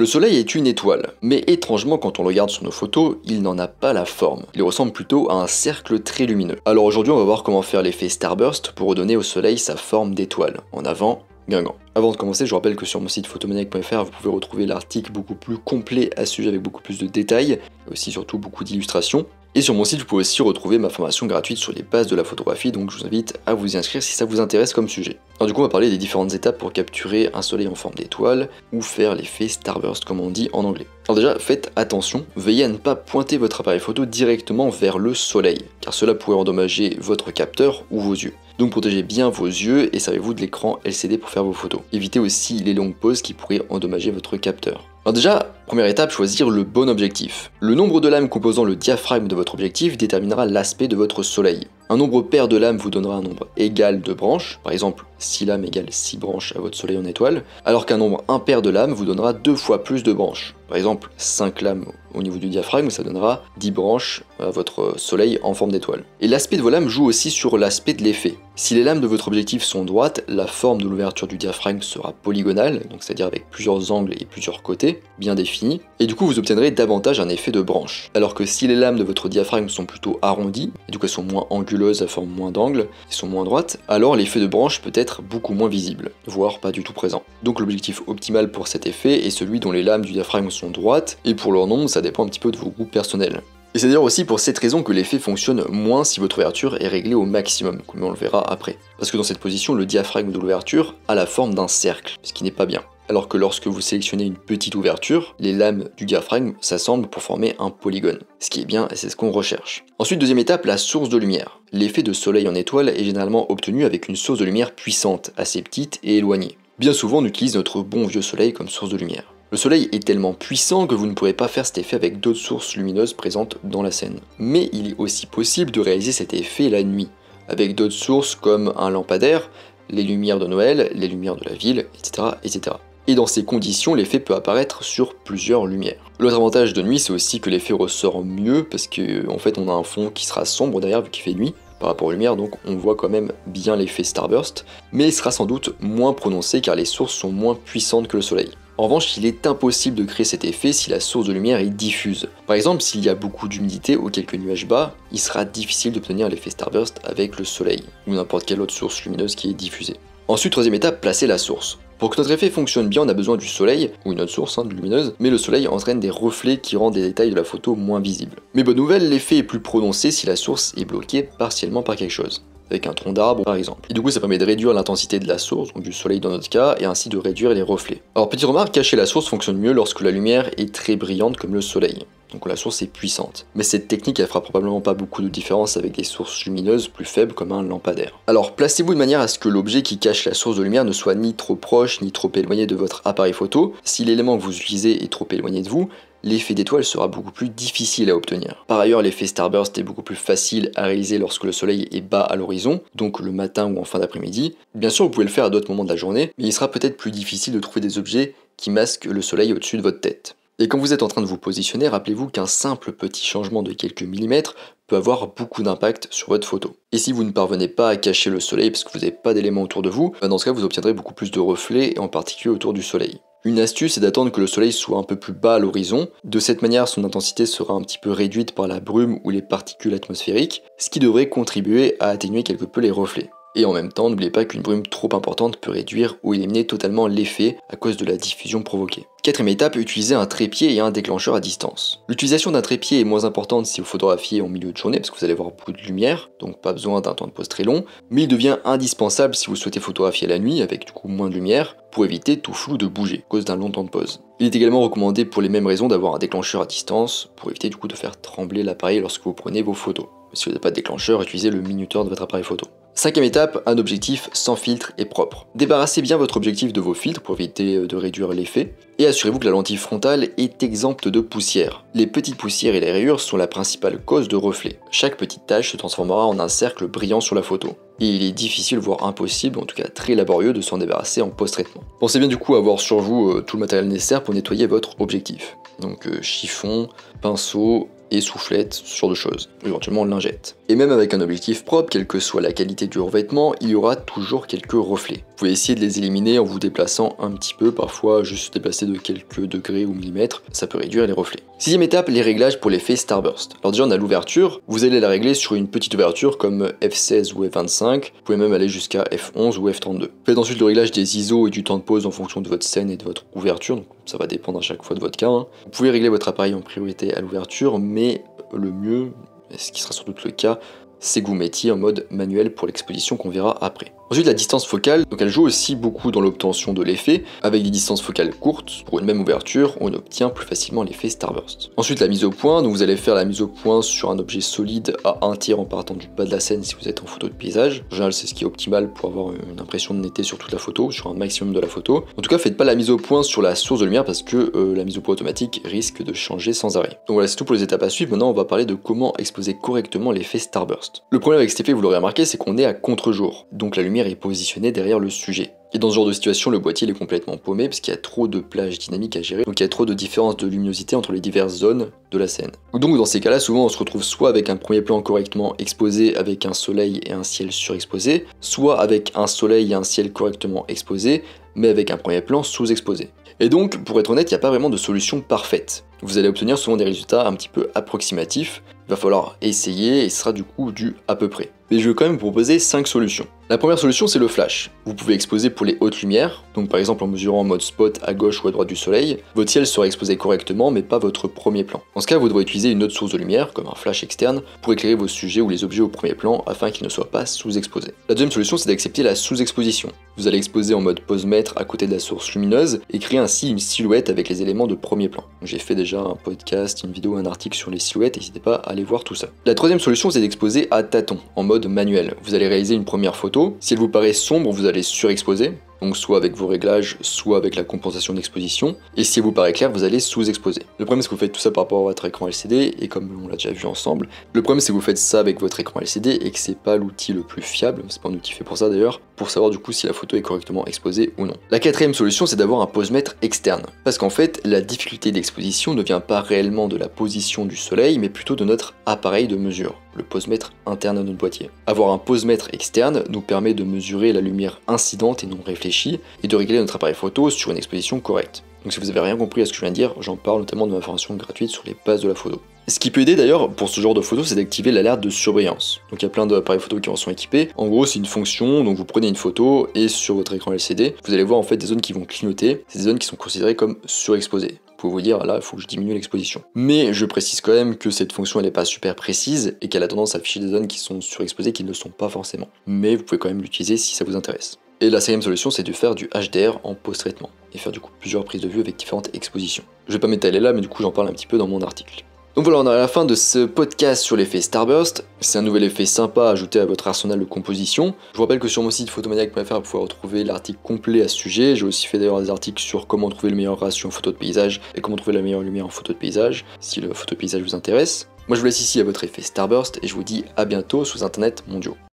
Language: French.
Le soleil est une étoile, mais étrangement quand on le regarde sur nos photos, il n'en a pas la forme. Il ressemble plutôt à un cercle très lumineux. Alors aujourd'hui on va voir comment faire l'effet Starburst pour redonner au soleil sa forme d'étoile. En avant, Guingamp. Avant de commencer, je vous rappelle que sur mon site photomaniac.fr, vous pouvez retrouver l'article beaucoup plus complet à ce sujet avec beaucoup plus de détails, et aussi surtout beaucoup d'illustrations. Et sur mon site, vous pouvez aussi retrouver ma formation gratuite sur les bases de la photographie, donc je vous invite à vous y inscrire si ça vous intéresse comme sujet. Alors du coup, on va parler des différentes étapes pour capturer un soleil en forme d'étoile, ou faire l'effet Starburst comme on dit en anglais. Alors déjà, faites attention, veillez à ne pas pointer votre appareil photo directement vers le soleil, car cela pourrait endommager votre capteur ou vos yeux. Donc protégez bien vos yeux et servez-vous de l'écran LCD pour faire vos photos. Évitez aussi les longues pauses qui pourraient endommager votre capteur. Alors déjà, première étape, choisir le bon objectif. Le nombre de lames composant le diaphragme de votre objectif déterminera l'aspect de votre soleil. Un nombre pair de lames vous donnera un nombre égal de branches, par exemple 6 lames égale 6 branches à votre soleil en étoile, alors qu'un nombre impair de lames vous donnera 2 fois plus de branches. Par exemple 5 lames au niveau du diaphragme, ça donnera 10 branches à votre soleil en forme d'étoile. Et l'aspect de vos lames joue aussi sur l'aspect de l'effet. Si les lames de votre objectif sont droites, la forme de l'ouverture du diaphragme sera polygonale, donc c'est-à-dire avec plusieurs angles et plusieurs côtés, bien définis, et du coup vous obtiendrez davantage un effet de branche. Alors que si les lames de votre diaphragme sont plutôt arrondies, et du coup elles sont moins anguleuses, à forme moins d'angles, et sont moins droites, alors l'effet de branche peut être beaucoup moins visible, voire pas du tout présent. Donc l'objectif optimal pour cet effet est celui dont les lames du diaphragme sont droites, et pour leur nombre ça dépend un petit peu de vos goûts personnels. Et c'est d'ailleurs aussi pour cette raison que l'effet fonctionne moins si votre ouverture est réglée au maximum, comme on le verra après. Parce que dans cette position, le diaphragme de l'ouverture a la forme d'un cercle, ce qui n'est pas bien. Alors que lorsque vous sélectionnez une petite ouverture, les lames du diaphragme s'assemblent pour former un polygone. Ce qui est bien et c'est ce qu'on recherche. Ensuite, deuxième étape, la source de lumière. L'effet de soleil en étoile est généralement obtenu avec une source de lumière puissante, assez petite et éloignée. Bien souvent, on utilise notre bon vieux soleil comme source de lumière. Le soleil est tellement puissant que vous ne pourrez pas faire cet effet avec d'autres sources lumineuses présentes dans la scène. Mais il est aussi possible de réaliser cet effet la nuit, avec d'autres sources comme un lampadaire, les lumières de Noël, les lumières de la ville, etc. etc. Et dans ces conditions, l'effet peut apparaître sur plusieurs lumières. L'autre avantage de nuit, c'est aussi que l'effet ressort mieux, parce qu'en fait on a un fond qui sera sombre derrière vu qu'il fait nuit, par rapport aux lumières, donc on voit quand même bien l'effet Starburst, mais il sera sans doute moins prononcé car les sources sont moins puissantes que le soleil. En revanche, il est impossible de créer cet effet si la source de lumière est diffuse. Par exemple, s'il y a beaucoup d'humidité ou quelques nuages bas, il sera difficile d'obtenir l'effet Starburst avec le soleil, ou n'importe quelle autre source lumineuse qui est diffusée. Ensuite, troisième étape, placer la source. Pour que notre effet fonctionne bien, on a besoin du soleil, ou une autre source lumineuse, mais le soleil entraîne des reflets qui rendent les détails de la photo moins visibles. Mais bonne nouvelle, l'effet est plus prononcé si la source est bloquée partiellement par quelque chose, avec un tronc d'arbre par exemple. Et du coup ça permet de réduire l'intensité de la source, donc du soleil dans notre cas, et ainsi de réduire les reflets. Alors petite remarque, cacher la source fonctionne mieux lorsque la lumière est très brillante comme le soleil. Donc la source est puissante. Mais cette technique elle fera probablement pas beaucoup de différence avec des sources lumineuses plus faibles comme un lampadaire. Alors placez-vous de manière à ce que l'objet qui cache la source de lumière ne soit ni trop proche ni trop éloigné de votre appareil photo. Si l'élément que vous utilisez est trop éloigné de vous, l'effet d'étoile sera beaucoup plus difficile à obtenir. Par ailleurs, l'effet Starburst est beaucoup plus facile à réaliser lorsque le soleil est bas à l'horizon, donc le matin ou en fin d'après-midi. Bien sûr, vous pouvez le faire à d'autres moments de la journée, mais il sera peut-être plus difficile de trouver des objets qui masquent le soleil au-dessus de votre tête. Et quand vous êtes en train de vous positionner, rappelez-vous qu'un simple petit changement de quelques millimètres peut avoir beaucoup d'impact sur votre photo. Et si vous ne parvenez pas à cacher le soleil parce que vous n'avez pas d'éléments autour de vous, dans ce cas vous obtiendrez beaucoup plus de reflets, et en particulier autour du soleil. Une astuce est d'attendre que le soleil soit un peu plus bas à l'horizon, de cette manière son intensité sera un petit peu réduite par la brume ou les particules atmosphériques, ce qui devrait contribuer à atténuer quelque peu les reflets. Et en même temps, n'oubliez pas qu'une brume trop importante peut réduire ou éliminer totalement l'effet à cause de la diffusion provoquée. Quatrième étape, utiliser un trépied et un déclencheur à distance. L'utilisation d'un trépied est moins importante si vous photographiez en milieu de journée parce que vous allez avoir beaucoup de lumière, donc pas besoin d'un temps de pause très long, mais il devient indispensable si vous souhaitez photographier la nuit avec du coup moins de lumière pour éviter tout flou de bouger à cause d'un long temps de pause. Il est également recommandé pour les mêmes raisons d'avoir un déclencheur à distance pour éviter du coup de faire trembler l'appareil lorsque vous prenez vos photos. Si vous n'avez pas de déclencheur, utilisez le minuteur de votre appareil photo. Cinquième étape, un objectif sans filtre et propre. Débarrassez bien votre objectif de vos filtres pour éviter de réduire l'effet, et assurez-vous que la lentille frontale est exempte de poussière. Les petites poussières et les rayures sont la principale cause de reflets. Chaque petite tache se transformera en un cercle brillant sur la photo. Et il est difficile, voire impossible, en tout cas très laborieux, de s'en débarrasser en post-traitement. Pensez bien du coup à avoir sur vous tout le matériel nécessaire pour nettoyer votre objectif. Donc chiffon, pinceau, et soufflettes, ce genre de choses, éventuellement lingettes. Et même avec un objectif propre, quelle que soit la qualité du revêtement, il y aura toujours quelques reflets. Vous pouvez essayer de les éliminer en vous déplaçant un petit peu, parfois juste se déplacer de quelques degrés ou millimètres, ça peut réduire les reflets. Sixième étape, les réglages pour l'effet Starburst. Alors déjà on a l'ouverture, vous allez la régler sur une petite ouverture comme F16 ou F25, vous pouvez même aller jusqu'à F11 ou F32. Faites ensuite le réglage des ISO et du temps de pause en fonction de votre scène et de votre ouverture, donc ça va dépendre à chaque fois de votre cas. Vous pouvez régler votre appareil en priorité à l'ouverture, mais le mieux, et ce qui sera sans doute le cas, c'est que vous mettiez en mode manuel pour l'exposition qu'on verra après. Ensuite la distance focale, donc elle joue aussi beaucoup dans l'obtention de l'effet. Avec des distances focales courtes, pour une même ouverture, on obtient plus facilement l'effet Starburst. Ensuite la mise au point, donc vous allez faire la mise au point sur un objet solide à 1/3 en partant du bas de la scène si vous êtes en photo de paysage. En général c'est ce qui est optimal pour avoir une impression de netteté sur toute la photo, sur un maximum de la photo. En tout cas faites pas la mise au point sur la source de lumière parce que la mise au point automatique risque de changer sans arrêt. Donc voilà, c'est tout pour les étapes à suivre. Maintenant on va parler de comment exposer correctement l'effet Starburst. Le problème avec cet effet, vous l'aurez remarqué, c'est qu'on est à contre-jour, donc la lumière est positionnée derrière le sujet. Et dans ce genre de situation, le boîtier il est complètement paumé parce qu'il y a trop de plage dynamique à gérer, donc il y a trop de différence de luminosité entre les diverses zones de la scène. Donc dans ces cas-là, souvent on se retrouve soit avec un premier plan correctement exposé avec un soleil et un ciel surexposé, soit avec un soleil et un ciel correctement exposé, mais avec un premier plan sous-exposé. Et donc, pour être honnête, il n'y a pas vraiment de solution parfaite. Vous allez obtenir souvent des résultats un petit peu approximatifs, il va falloir essayer et ce sera du coup du à peu près. Mais je vais quand même vous proposer 5 solutions. La première solution c'est le flash. Vous pouvez exposer pour les hautes lumières, donc par exemple en mesurant en mode spot à gauche ou à droite du soleil, votre ciel sera exposé correctement mais pas votre premier plan. Dans ce cas vous devrez utiliser une autre source de lumière, comme un flash externe, pour éclairer vos sujets ou les objets au premier plan afin qu'ils ne soient pas sous-exposés. La deuxième solution c'est d'accepter la sous-exposition. Vous allez exposer en mode pose-mètre à côté de la source lumineuse et créer ainsi une silhouette avec les éléments de premier plan. J'ai fait déjà un podcast, une vidéo, un article sur les silhouettes, n'hésitez pas à aller voir tout ça. La troisième solution c'est d'exposer à tâtons, en mode manuel. Vous allez réaliser une première photo, si elle vous paraît sombre vous allez surexposer, donc soit avec vos réglages, soit avec la compensation d'exposition, et si elle vous paraît clair vous allez sous-exposer. Le problème c'est que vous faites tout ça par rapport à votre écran LCD, et comme on l'a déjà vu ensemble, le problème c'est que vous faites ça avec votre écran LCD et que c'est pas l'outil le plus fiable, c'est pas un outil fait pour ça d'ailleurs, pour savoir du coup si la photo est correctement exposée ou non. La quatrième solution c'est d'avoir un pose-mètre externe, parce qu'en fait la difficulté d'exposition ne vient pas réellement de la position du soleil, mais plutôt de notre appareil de mesure, le pose-mètre interne à notre boîtier. Avoir un pose-mètre externe nous permet de mesurer la lumière incidente et non réfléchie, et de régler notre appareil photo sur une exposition correcte. Donc si vous avez rien compris à ce que je viens de dire, j'en parle notamment de ma formation gratuite sur les bases de la photo. Ce qui peut aider d'ailleurs pour ce genre de photo, c'est d'activer l'alerte de surbrillance. Donc il y a plein d'appareils photo qui en sont équipés. En gros c'est une fonction, donc vous prenez une photo et sur votre écran LCD, vous allez voir en fait des zones qui vont clignoter, c'est des zones qui sont considérées comme surexposées. Vous pouvez vous dire là il faut que je diminue l'exposition. Mais je précise quand même que cette fonction elle n'est pas super précise et qu'elle a tendance à afficher des zones qui sont surexposées qui ne le sont pas forcément. Mais vous pouvez quand même l'utiliser si ça vous intéresse. Et la cinquième solution c'est de faire du HDR en post-traitement et faire du coup plusieurs prises de vue avec différentes expositions. Je vais pas m'étaler là mais du coup j'en parle un petit peu dans mon article. Donc voilà, on est à la fin de ce podcast sur l'effet Starburst. C'est un nouvel effet sympa à ajouter à votre arsenal de composition. Je vous rappelle que sur mon site photomaniac.fr vous pouvez retrouver l'article complet à ce sujet. J'ai aussi fait d'ailleurs des articles sur comment trouver le meilleur ratio en photo de paysage et comment trouver la meilleure lumière en photo de paysage, si le photo de paysage vous intéresse. Moi je vous laisse ici à votre effet Starburst et je vous dis à bientôt sous internet mondiaux.